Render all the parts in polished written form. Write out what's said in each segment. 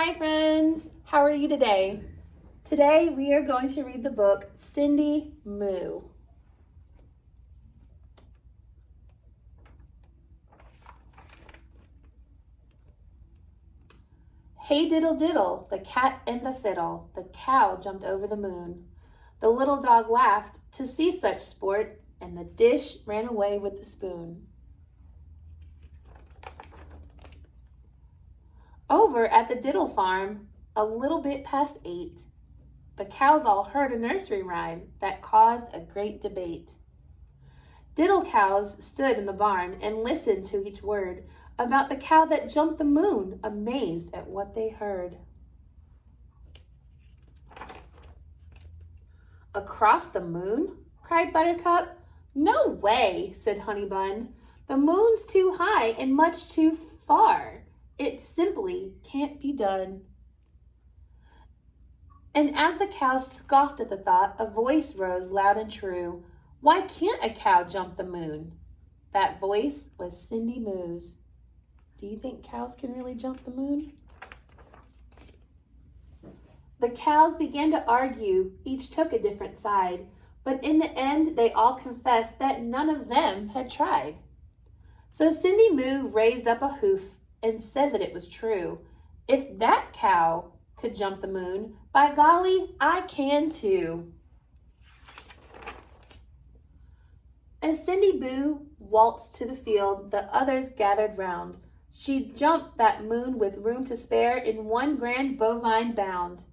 Hi friends, how are you today? Today we are going to read the book Cindy Moo. Hey diddle diddle, the cat and the fiddle, the cow jumped over the moon. The little dog laughed to see such sport, and the dish ran away with the spoon. Over at the diddle farm, a little bit past 8, the cows all heard a nursery rhyme that caused a great debate. Diddle cows stood in the barn and listened to each word about the cow that jumped the moon, amazed at what they heard. Across the moon? Cried Buttercup. No way, said Honeybun. The moon's too high and much too far. It simply can't be done. And as the cows scoffed at the thought, a voice rose loud and true. Why can't a cow jump the moon? That voice was Cindy Moo's. Do you think cows can really jump the moon? The cows began to argue, each took a different side, but in the end they all confessed that none of them had tried. So Cindy Moo raised up a hoof and said that it was true. If that cow could jump the moon, by golly, I can too. As Cindy Moo waltzed to the field, the others gathered round. She jumped that moon with room to spare in one grand bovine bound.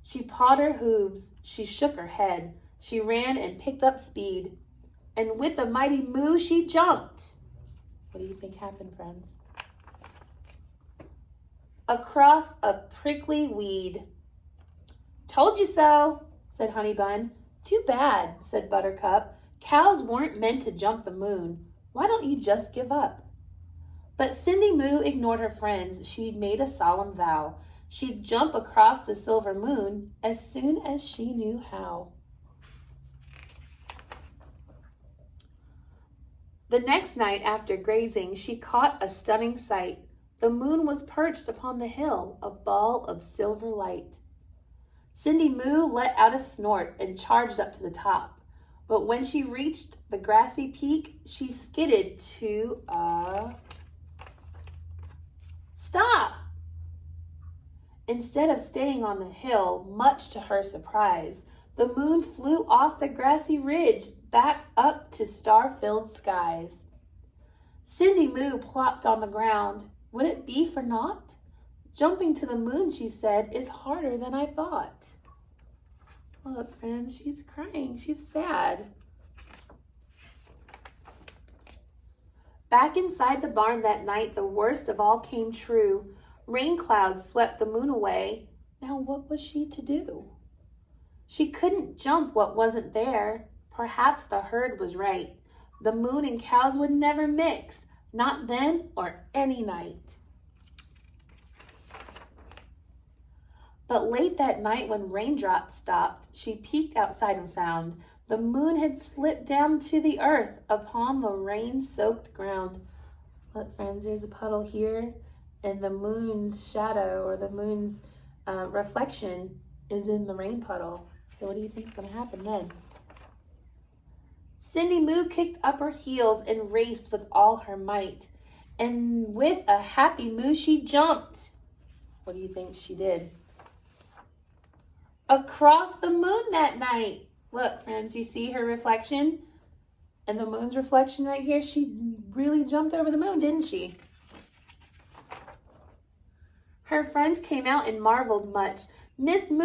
She pawed her hooves, she shook her head, she ran and picked up speed, and with a mighty moo she jumped. What do you think happened, friends? Across a prickly weed. Told you so, said Honeybun. Too bad, said Buttercup. Cows weren't meant to jump the moon. Why don't you just give up? But Cindy Moo ignored her friends. She'd made a solemn vow. She'd jump across the silver moon as soon as she knew how. The next night after grazing, she caught a stunning sight. The moon was perched upon the hill, a ball of silver light. Cindy Moo let out a snort and charged up to the top. But when she reached the grassy peak, she skidded to a stop. Instead of staying on the hill, much to her surprise, the moon flew off the grassy ridge back up to star-filled skies. Cindy Moo plopped on the ground. Would it be for naught? Jumping to the moon, she said, is harder than I thought. Look, friends, she's crying. She's sad. Back inside the barn that night, the worst of all came true. Rain clouds swept the moon away. Now what was she to do? She couldn't jump what wasn't there. Perhaps the herd was right. The moon and cows would never mix, not then or any night. But late that night when raindrops stopped, she peeked outside and found the moon had slipped down to the earth upon the rain-soaked ground. Look, friends, there's a puddle here, and the moon's shadow or the moon's reflection is in the rain puddle. So what do you think is going to happen then? Cindy Moo kicked up her heels and raced with all her might. And with a happy moo, she jumped. What do you think she did? Across the moon that night. Look, friends, you see her reflection? And the moon's reflection right here, she really jumped over the moon, didn't she? Her friends came out and marveled much. Miss Moo